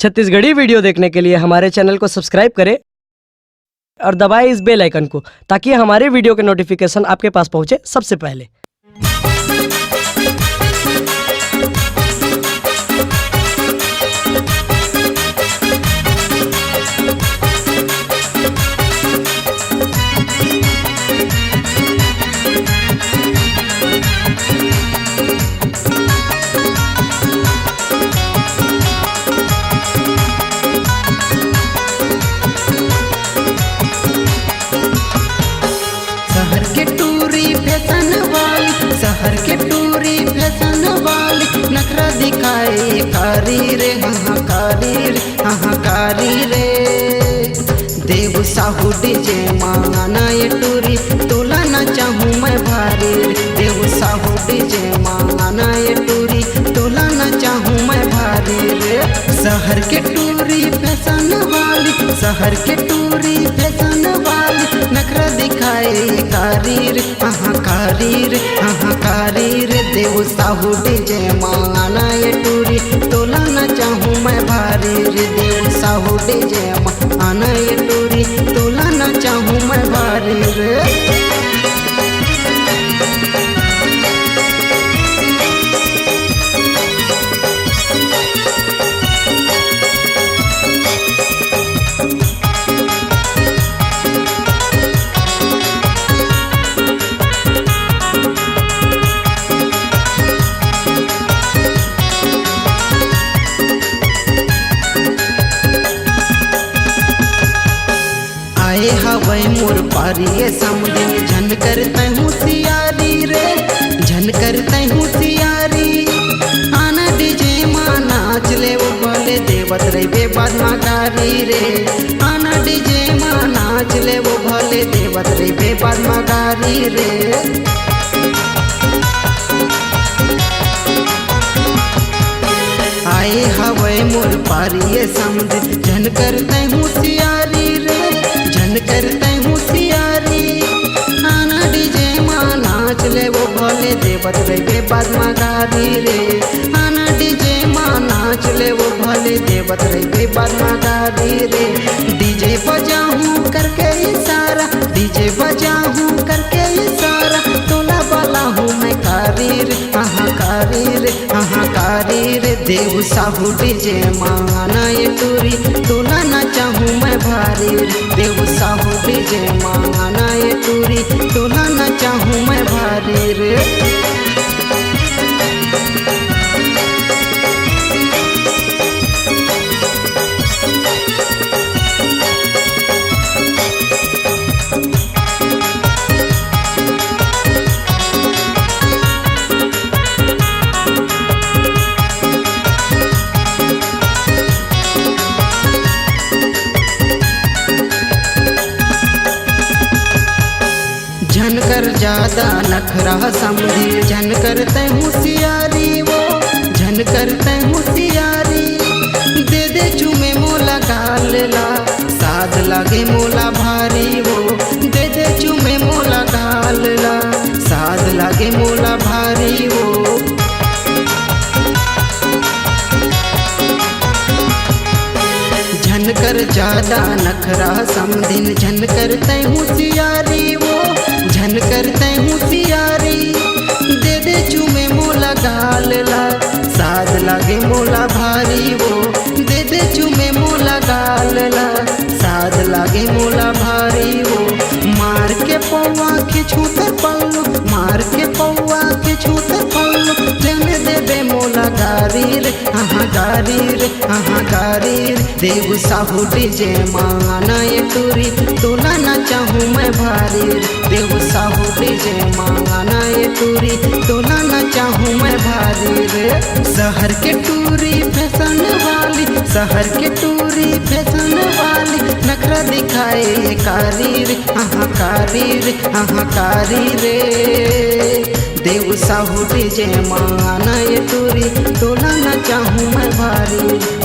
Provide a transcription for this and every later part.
Chhattisgarhi video देखने के लिए हमारे चैनल को सब्सक्राइब करें और दबाएं इस बेल आइकन को, ताकि हमारे वीडियो के नोटिफिकेशन आपके पास पहुंचे सबसे पहले। शहर के टूरी फैशन वाली नखरा दिखाए कारी रे हाहाकारी रे। देव साहू डीजे मांगाना ये टूरी तोला ना चाहूँ मैं भारी रे। देव साहू डीजे मांगाना ये टूरी तोला ना चाहूँ मैं भारी रे। शहर के टूरी फैशन वाली नखरा दिखाए कारी रे हाहाकारी रे। देव साहू डीजे मांगाना ये टूरी तोला ना चाहूँ मैं भारी रे। देव साहू डीजे मांगाना ये टूरी तोला ना चाहूँ मैं भारी रे। आए हवै मोर पारिये समझे झन करते हूँ सियारी रे, झन करते हूँ सियारी। आना डीजे माँ नाच ले वो बोले देवत रे बेबाद मगारी रे। आना डीजे माँ नाच ले वो भले देवत रे बेबाद मगारी रे। आए हवै मोर पारिये समझे झन करते हूँ सियारी रे, झन करते हूँ सियारी। आना डीजे माँ नाच ले वो भोले देवत रे बेबाद मगारी रे। आना डीजे माँ नाच ले वो भोले देवत रे बेबाद मगारी रे। डीजे बजाऊँ करके इशारा, डीजे बजाऊँ करके इशारा तोला वाला हूँ मैं कारी रे हाहाकारी रे। देव साहू डीजे मांगाना ये टूरी तोला ना चाहूँ मैं भारी रे। देव साहू डीजे मांगाना ये टूरी तोला ना चाहूँ मैं भारी रे। झन कर ज्यादा नखरा समझी झन करते हूँ सियारी वो, झन करते हूँ सियारी। दे दे चूमे मोला गाल ला साध लागे मोला भारी वो। दे दे चूमे मोला गाल ला साध लागे मोला भारी वो। झन कर ज्यादा नखरा समझिन झन करते हूँ सियारी वो, झन करते हूँ सियारी। दे दे चूमे मोला गाल ला साध लागे मोला भारी वो। दे दे चूमे मोला गाल ला साध लागे मोला भारी वो। मार के पौवा के छूते पल्लू, मार के पौवा के छूते पल्लू जने देवे मोला गारी रे हाहाकारी रे। देव साहू डीजे मांगाना ये टूरी तोला ना चाहूँ मैं भारी रे। देव साहू डीजे मांगाना ये टूरी तोला ना चाहूँ मैं भारी रे। शहर के टूरी फैशन वाली, शहर के टूरी फैशन वाली नखरा दिखाए कारी रे हाहाकारी रे। देव साहू डीजे माना ये टूरी तोला न चाहूँ मैं भारी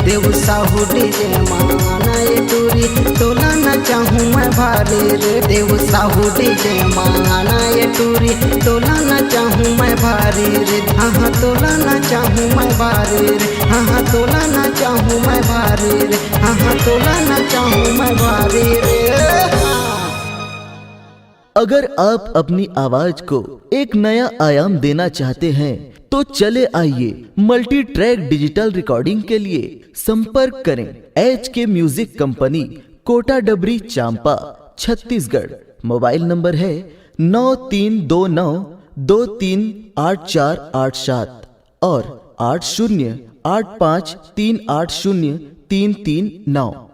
देव साहू डीजे माना ये टूरी तोला न चाहूँ मैं भारी रे देव साहू डीजे माना ये टूरी तोला न चाहूँ मैं भारी रे हाँ हाँ तोला न चाहूँ मैं भारी रे हाँ हाँ तोला न चाहूँ मैं भारी रे हाँ हाँ तोला न चाहूँ मैं भारी रे अगर आप अपनी आवाज को एक नया आयाम देना चाहते हैं तो चले आइए मल्टी ट्रैक डिजिटल रिकॉर्डिंग के लिए संपर्क करें HK म्यूजिक कंपनी कोटा डबरी चांपा छत्तीसगढ़। मोबाइल नंबर है 9329238487 और 8085380339।